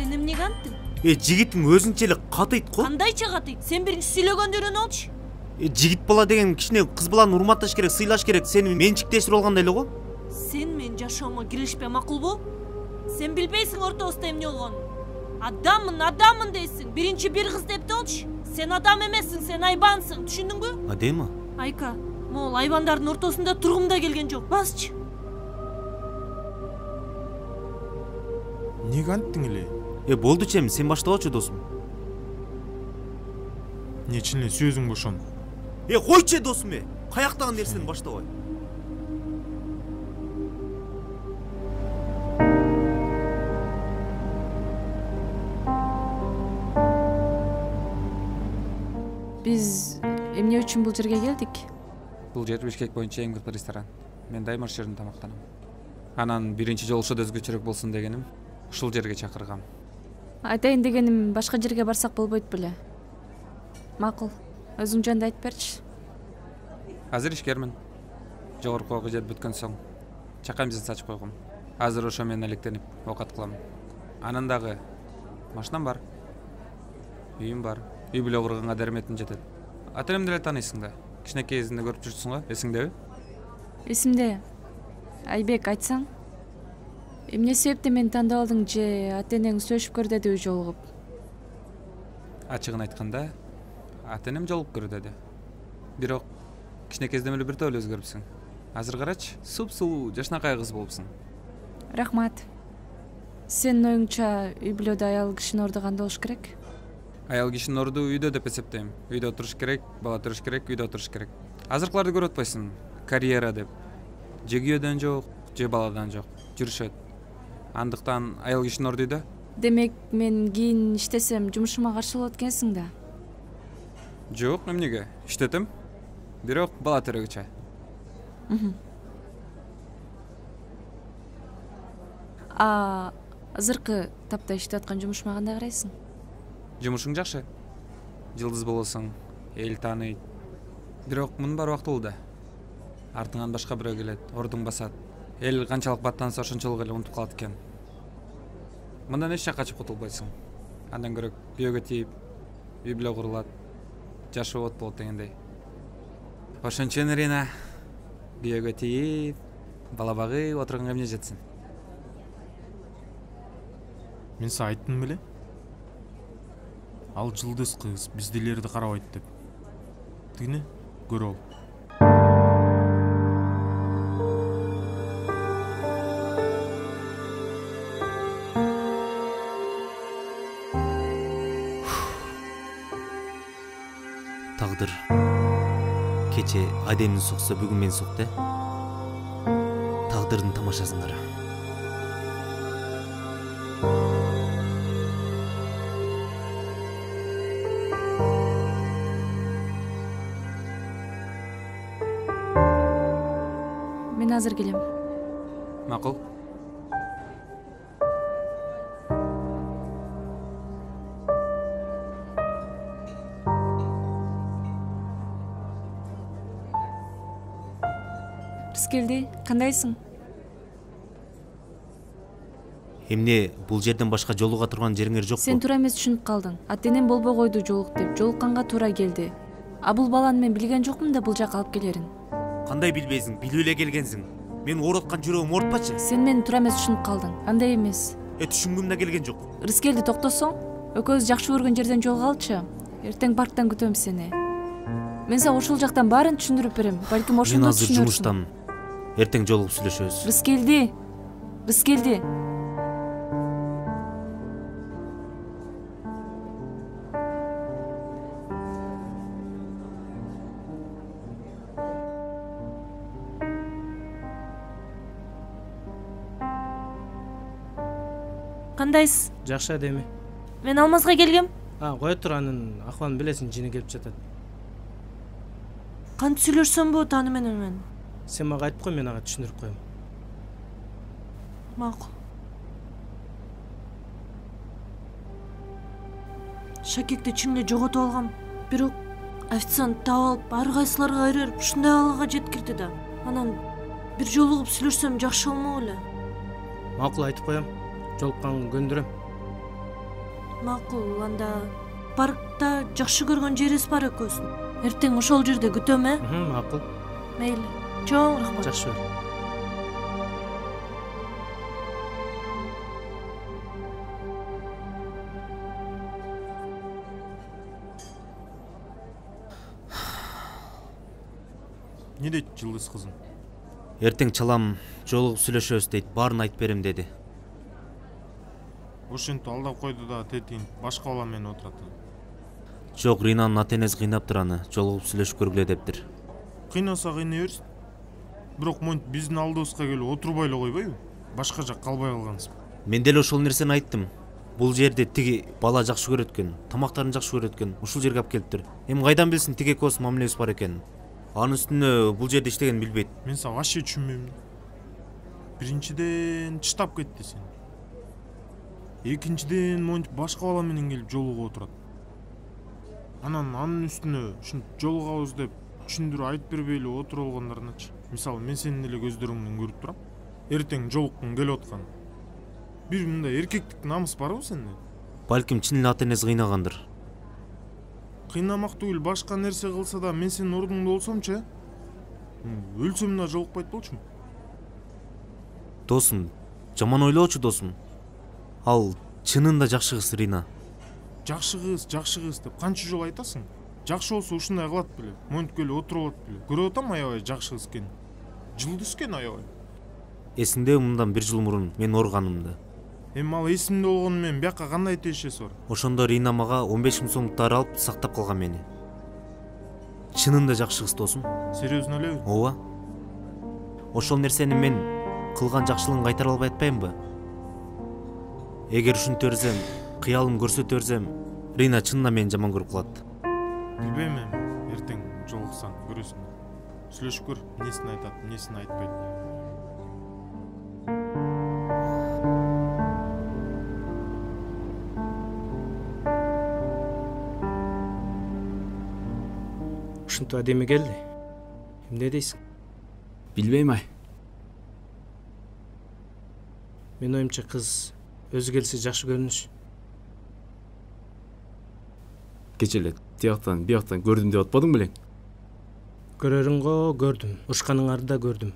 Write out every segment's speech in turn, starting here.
Сен эмнеге анттың? Жигиттин өзүнчө эле катыйт го. Кандайча катыйт? Сен биринчи сүйлөгөндөрүн алчы. Жигит бала деген кичине кыз баланы урматташ керек, сыйлаш керек. Сени менчиктештирип алгандай эле го. Сен менин жашоомо киришпе, макулбу? Сен билбейсиң ортобузда эмне болгонун. Адаммын дейсиң. Биринчи бир кыз деп болчу. Сен адам эмессиң, сен айбансың, түшүндүңбү? Адема? Айка, могул айбандардын ортосунда тургум да келген жок. Басчы. Неге анттың эле? Болду чем, сен баштабачы досум. Чын эле сөзүң бошон. Койчу досум, каяктагы нерсени баштабай. Биз эмне үчүн бул жерге келдик? Бул жер Бишкек боюнча эң мыкты ресторан. Мен дайыма ошол жерден тамактанам. Анан биринчи жолу ошол өзгөчөрөөк болсун дегеним ушул жерге чакыргам. Айтайын дегеним башка жерге барсак болбойт беле? Макул. Өзүң жөнүндө айтып берчи. Азыр ишкермин. Жогорку окуу жет бүткөн соң чакайымызды сачып койгом. Азыр ошо менен электенип оокат кылам. Анан дагы машинам бар. Үйүм бар. Үй бүлө курганга дарметим жетет. Ата-энемди эле тааныйсың да. Кичинекей кезинде көрүп жүрсүң го, эсиңдеби? Эсимде. Айбек, айтсаң? Эмне себептен мени тандап алдың же ата-энең сөйлөшүп көр дедиби жолугуп? Ачыгын айтканда, ата-энем жолугуп көр деди. Бирок кичинекей кезден эле бир топ эле өзгөрүпсүң. Азыр карачы, суп-сулуу, жашнакай кыз болупсуң. Рахмат. Сенин оюңча үй бүлөдө аял кишинин орду кандай болуш керек? Аял кишинин орду үйдө деп эсептейм. Үйдө отуруш керек, бала төрүш керек, үйдө отуруш керек. Азыркыларды көрүп атпайсың, карьера деп. Же күйөөдөн жок, же баладан жок. Жүрүшөт. Андыктан аял кишинин орду үйдө. Демек, мен кийин иштесем жумушума каршы болот экенсиң да? Жок, эмнеге? Иштетем. Бирок бала төрөгүчө. Азыркы тапта иштеп аткан жумушума кандай карайсың? Жумушуң жакшы. Жылдыз болосуң, эл тааныйт. Бирок мунун баары убактылуу да. Артыңан башка бирөө келет, ордуң басат. Эл канчалык баттанса ошончолук эле унутуп калат экен. Мындан эч жакка качып кутулбайсың. Андан көрө күйөөгө тийип, үй бүлө курулат, жашоо от болот дегендей. Ошон үчүн Ирина күйөөгө тийип, бала багып отурганга эмне жетсин? Мен сага айттым беле? Ал жылдыз кыз биздилерди карабайт деп. Тигини көрө ал. Тагдыр. Кече Адемдин сукса, бүгүн мен сукты. Тагдырдын тамашасын кара. Мен азыр келем. Макул. Рыскелди, кандайсың? Эмне бул жерден башка жолуга турган жериңер жокпу? Сен туура эмес түшүнүп калдың. Ата-энем болбой койду жолук деп, жолукканга туура келди. Бул баланы мен билген жокмун да бул жакка алып келерин. Кандай билбейсиң? Билип эле келгенсиң. Мен ооруткан жүрөгүм оорутпачы? Сен мени туура эмес түшүнүп калдың. Андай эмес. Түшүнгүм да келген жок. Рыскелди, токтосоң, экөөбүз жакшы көргөн жерден жолугалычы. Эртең парктан күтөм сени. Мен сага ушул жактан баарын түшүндүрүп берем. Балким ошондо түшүнөрсүң. Мен азыр жумуштамын. Эртең жолугуп сүйлөшөбүз. Рыскелди. Кандайсыз? Жакшы Адеме. Мен Алмазга келгем. Кое тур, анын акыбалын билесиң, жини келип жатат. Кантип сүйлөшсөм болот аны менен мен? Сен мага айтып кой, мен ага түшүндүрүп коем. Макул. Шакекти чын эле жоготуп алгам. Бирок официант таап алып, ар кайсыларга айрып, ушундай алга жеткирди да. Анан бир жолугуп сүйлөшсөм жакшы болмок эле. Макул, айтып коем. Жолукканга көндүрөм. Макул, анда паркта жакшы көргөн жерибиз бар экөөсүн. Эртең ошол жерде күтөм, Макул. Мейли. Чоң рахмат. Жакшы бер. Не дейт Жылдыз кызым? Эртең чалам жолугуп сүйлөшөбүз дейт, баарын айтып берем деди. Ошентип алдап койду да тетигин башка бала менен отурат. Жок, Ринанын ата энеси кыйнаптыр аны, жолугуп сүйлөшүп көргүлө дептир. Кыйнаса кыйнай берсин. Бирок монтип биздин алдыбызга келип отурбай эле койбойбу? Башка жак калбай калгансызбы? Мен деле ошол нерсени айттым. Бул жерди тиги бала жакшы көрөт экен, тамактарын жакшы көрөт экен, ушул жерге алып келиптир. Эми кайдан билсин тиги экөөбүз мамилебиз бар экенин? Анын үстүнө бул жерде иштегенин билбейт. Мен сага вообще түшүнбөйм. Биринчиден чыштап кетти сен. Экинчиден монтип башка бала менен келип жолугуп отурат. Анын үстүнө ушинтип жолугабыз деп түшүндүрүп айтып бербей эле отуруп алгандарыначы. Мисалы, мен сенин эле көздөрүңдөн көрүп турам. Эртең жолуккуң келип аткан. Бир мындай эркектик намыс барбы сенде? Балким чын эле ата энеси кыйнагандыр. Кыйнамак түгүл башка нерсе кылса да мен сенин ордуңда болсомчу, өлсөм да жолукпайт болчумун. Досум, жаман ойлоочу досум. Ал чынында жакшы кыз Рина. Жакшы кыз деп канча жолу айтасың? Жакшы болсо ушундай кылат беле. Монтип келип отуруп алат беле. Көрүп атам аябай жакшы кыз экен. Жылдыз экен аябай. Эсиңдеби мындан 1 жыл мурун мен ооруганымды? Эми ал эсимде болгону менен бияка кандай тиешеси бар? Ошондо Рина мага 15 000 сомдуктар алып сактап калган мени. Чынында жакшы кыз досум. Серьезно элеби? Ооба. Ошол нерсени мен кылган жакшылыгын кайтара албай атпаймынбы? Эгер ушинте берсем, кыялым көрсөтө берсем, Рина чынында мени жаман көрүп калат. Билбейм эми, эртең жолуксаң көрөсүң. Сүйлөшүп көр, эмнесин айтат, эмнесин айтпайт. Ушинтип адеме келди. Эмне дейсиң? Билбейм ай. Мен оюмча кыз өзү келсе жакшы көрүнүш. Кече эле тияктан бияктан көрдүм деп атпадың белең? Көрөрүңгө көрдүм, урушканыңарды да көрдүм.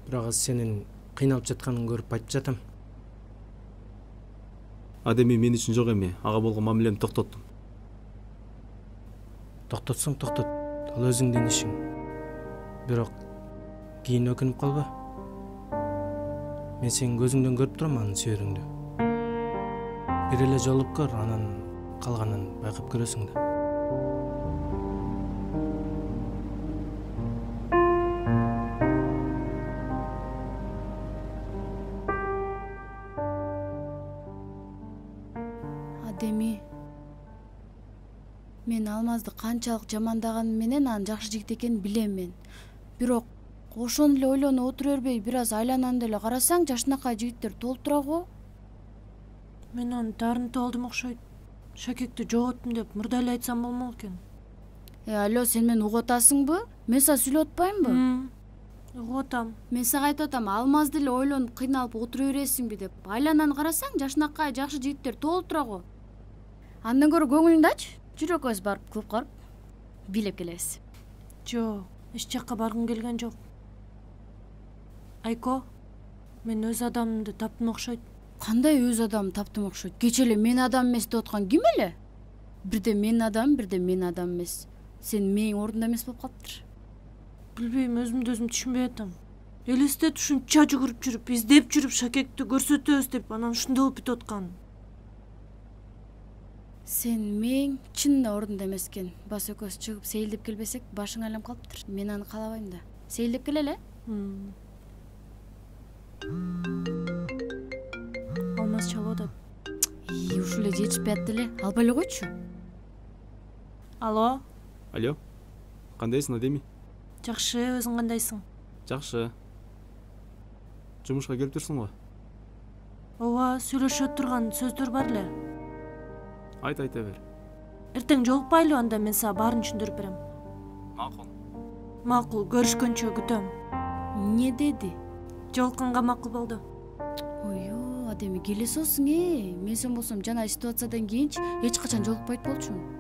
Бирок азыр сенин кыйналып жатканын көрүп айтып жатам. Адеми мен үчүн жок эми, ага болгон мамилемди токтоттум. Токтотсоң токтот, ал өзүңдүн ишиң. Бирок кийин өкүнүп калба. Мен сенин көзүңдөн көрүп турам анын сүйөрүңдү. Бир эле жолуп көр, анан калганын байкап көрөсүң да. Адеми, мен Алмазды канчалык жамандаганым менен анын жакшы жигит экенин билем мен. Бирок ошону эле ойлонуп отура бербей, бир аз айлананы деле карасаң, жашынакай жигиттер толуп тура го. Мен аны таарынтып алдым окшойт. Шакекти жоготтум деп мурда эле айтсам болмок экен. Алло, сен мени угуп атасыңбы? Мен сага сүйлөп атпаймынбы? Угуп атам. Мен сага айтып атам, Алмазды эле ойлонуп кыйналып отура бересиңби деп. Айлананы карасаң, жашынакай жакшы жигиттер толуп тура го. Андан көрө көңүлүңдү ач, жүрөкөбүз барып клубка барып бийлеп келебиз. Жок, эч жакка баргым келген жок. Айко, мен өз адамымды таптым окшойт. Кандай өз адам таптым окшойт? Кече эле мен адам эмес деп аткан ким эле? Бирде мен адам, бирде мен адам эмес. Сен менин ордунда эмес болуп калыптыр. Билбейм, өзүмдү өзүм түшүнбөй атам. Элестет ушунча жүгүрүп жүрүп, издеп жүрүп Шакекти көрсөтөбүз деп, анан ушундай болуп бүтүп аткан. Сен мен чынында ордунда эмес экен. Бас экөөбүз чыгып сейилдеп келбесек, башың айланып калыптыр. Мен аны каалабайм да. Сейилдеп келели. Алмаз чалып атат. Ушул эле жетишпей атты эле. Албай эле койчу. Алло, Алло. Кандайсың Адеми? жакшы, өзүң кандайсың? Жакшы. Жумушка келип турсуң го? Ооба, сүйлөшө турган сөздөр бар эле. Айта бер. Эртең жолукпайлы, анда мен сага баарын түшүндүрүп берем. Макул. Макул, көрүшкөнчө күтөм. Не деди? Жолукканга макул болду. Ою, Адеме келесосуң мен сен болсом жана ситуациядан кийинчи эч качан жолукпайт болчумун.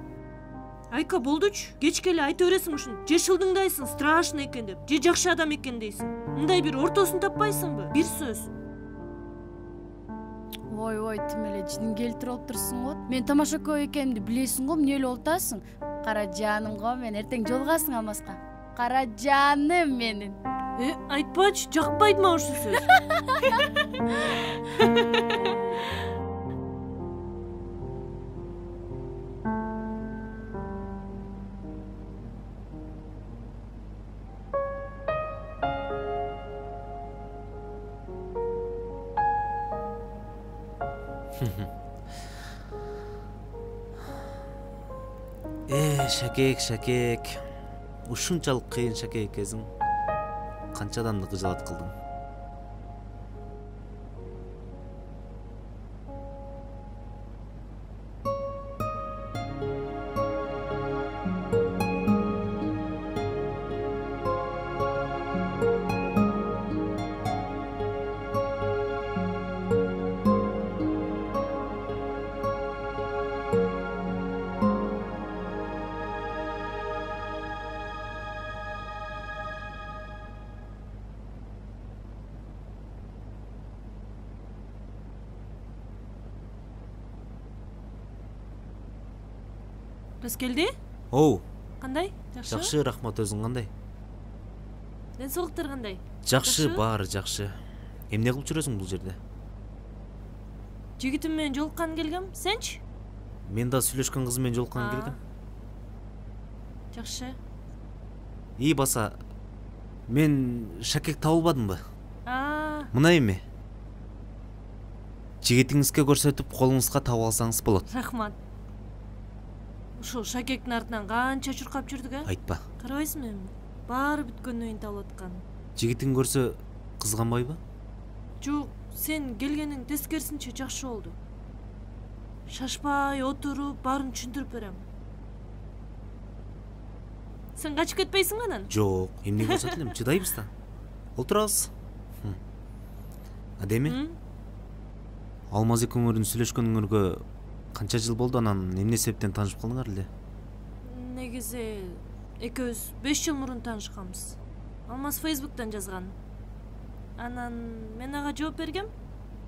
Айка болдучу, кечке эле айта бересиң ушун. Же шылдыңдайсың, страшно экен деп, же жакшы адам экен дейсиң. Мындай бир ортосун таппайсыңбы? Бир сөз. Ой, тим эле жинин келтирип алып турсуң го. Мен тамаша көп экенимди билесиң го, эмне эле олтасың? Кара жаным го, мен эртең жолугасың Алмазга. Кара жаным менин. Айтпачы, жакпайт мага ушул сөз. Шакек. Ушунчалык кыйын Шакек экесиң. Канча адамды кыжалат кылдың. Раз келди? Оу, Кандай? Жакшы? жакшы, рахмат, өзүң кандай? Ден соолуктар кандай? Жакшы, баары жакшы. Эмне кылып жүрөсүң бул жерде? Жигитим менен жолуккан келгем, сенчи? Мен да сүйлөшкөн кыз менен жолуккан келгем. Жакшы. Баса, мен Шакек табылбадымбы? Мына эми. Жигитиңизге көрсөтүп колуңузга таап алсаңыз болот. Рахмат. Ушул Шакектин артынан канча чуркап жүрдүк, Айтпа. Карабайсыңбы эми? Баары бүткөндөн кийин табылып аткан. Жигитиң көрсө кызганбайбы? Жок, сен келгениң тескерисинче жакшы болду. Шашпай отуруп, баарын түшүндүрүп берем. Сен качып кетпейсиң анан? Жок, эмне болсо делем, чыдайбыз да. Олтурабыз. Адеми? Алмаз экөөңөрдүн сүйлөшкөнүңөргө канча жыл болду, анан эмне себептен таанышып калдыңар эле? Негизи экөөбүз 5 жыл мурун таанышканбыз. Алмаз Facebook'тан жазган. Анан мен ага жооп бергем.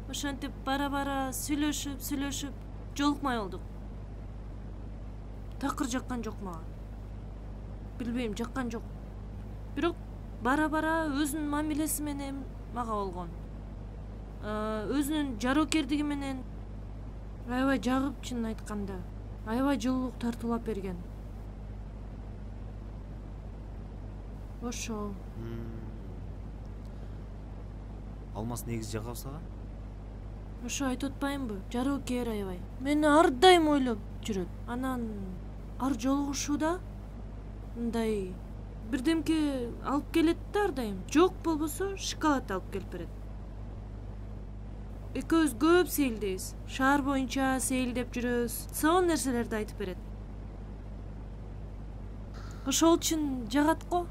Ошентип бара-бара сүйлөшүп жолукмай болдук. Такыр жаккан жок мага. Билбейм, жаккан жок. Бирок бара-бара өзүнүн мамилеси менен мага болгон. Өзүнүн жароокердиги менен аябай жагып, чынын айтканда. Аябай жылуулук тартуулап берген. Ошо. Алмаз негизи жагабы сага? Ошо айтып атпаймынбы? Жароокер аябай. Мени ар дайым ойлоп жүрөт. Анан ар жолугушууда мындай бирдемке алып келет да ар дайым. Жок болбосо шоколад алып келип берет. Экөөбүз көп сейилдейбиз. Шаар боюнча сейилдеп жүрөбүз. Сонун нерселерди айтып берет. Ошол үчүн жагат го.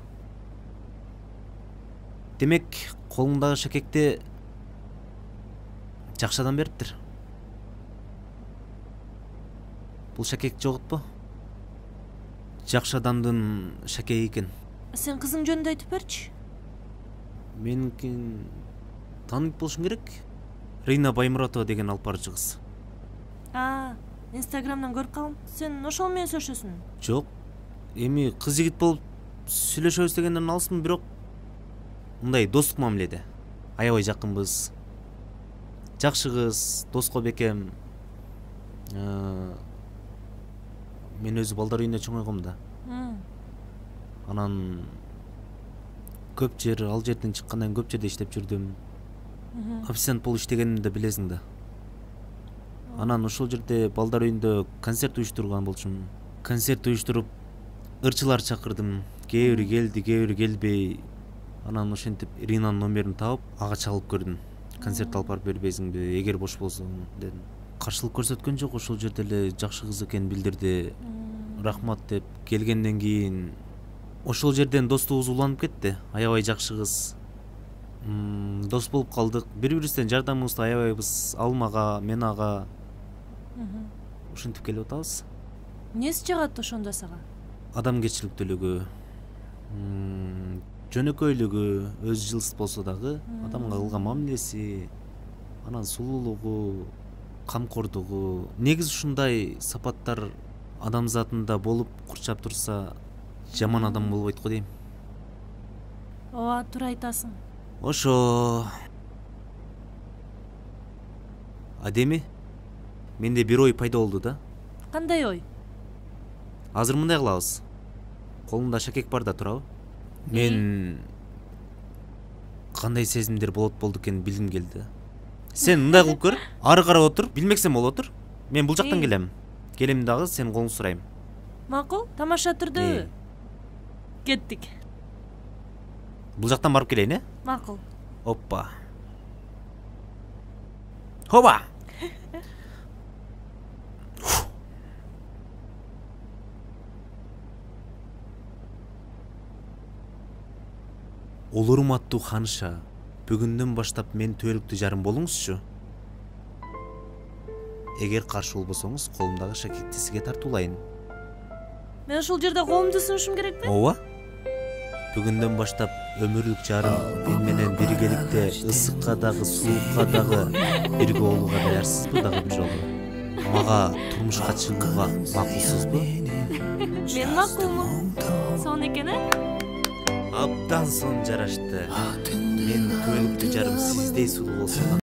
Демек, колуңдагы Шакекти жакшы адам бериптир. Бул Шакек жоготпу? Жакшы адамдын Шакеги экен. Сен кызың жөнүндө айтып берчи. Меникин таанып болушуң керек. Рина Баймуратова деген алып барчу кыз. Инстаграмдан көрүп калдым. Сен ошол менен сүйлөшөсүң? Жок. Эми кыз жигит болуп сүйлөшөбүз дегенден алысмын, бирок мындай достук мамиледе. Аябай жакынбыз. Жакшы кыз, доско бекем. Мен өзү балдар үйүндө чоңойгом да. Анан көп жер, ал жерден чыккандан көп жерде иштеп жүрдүм. Официант болуп иштегенимди да билесиң да. Анан ошол жерде балдар үйүндө концерт уюштурган болчумун. Концерт уюштуруп ырчылар чакырдым. Кээ бири келди, кээ бири келбей. Анан ошентип Ринанын номерин таап, ага чалып көрдүм. Концерт алып барып бербейсиңби, эгер бош болсоң дедим. Каршылык көрсөткөн жок, ошол жерде эле жакшы кыз экенин билдирди. Рахмат деп келгенден кийин ошол жерден достугубуз уланып кетти. Аябай жакшы кыз. дос болуп калдык, бири бирибизден жардамыбызды аябайбыз. Ал мага, мен ага ушинтип келип атабыз. Эмнеси жагат ошондо сага? Адамгерчиликтүүлүгү, жөнөкөйлүгү, өз жылсыз болсо дагы адамга кылган мамилеси, анан сулуулугу, камкордугу. Негизи ушундай сапаттар адамзатында болуп курчап турса, жаман адам болбойт го дейм. Ооба, туура айтасың. Ошо. Адеми, менде бир ой пайда болду да. Кандай ой? Азыр мындай кылабыз. Колумда шакек бар да турабы? Мен кандай сезимдер болду экенин билгим келди. Сен мындай кылып көр, ары карап отур, билмексем болуп отур. Мен бул жактан келем. Келем дагы сенин колуңду сурайм. Макул, тамаша түрдү. Кеттик. Бул жактан барып келейин, э? Макул. Оппа. Хоба. Олорум аттуу ханыша, бүгүндөн баштап мен түбөлүктүү жарым болуңузчу. Эгер каршы болбосоңуз, колумдагы шакекти сизге тартуулайын. Мен ушул жерде колумду сунушум керекпи? Ооба. Бүгүндөн баштап өмүрлүк жарым мен менен биргеликте ысыкка дагы, суукка дагы бирге болууга даярсызбы дагы бир жолу? Мага турмушка чыгууга макулсузбу? Мен макулмун. Сон экен, Абдан сон жарашты. Мен түбөлүктүү жарым сиздей сулуу болсо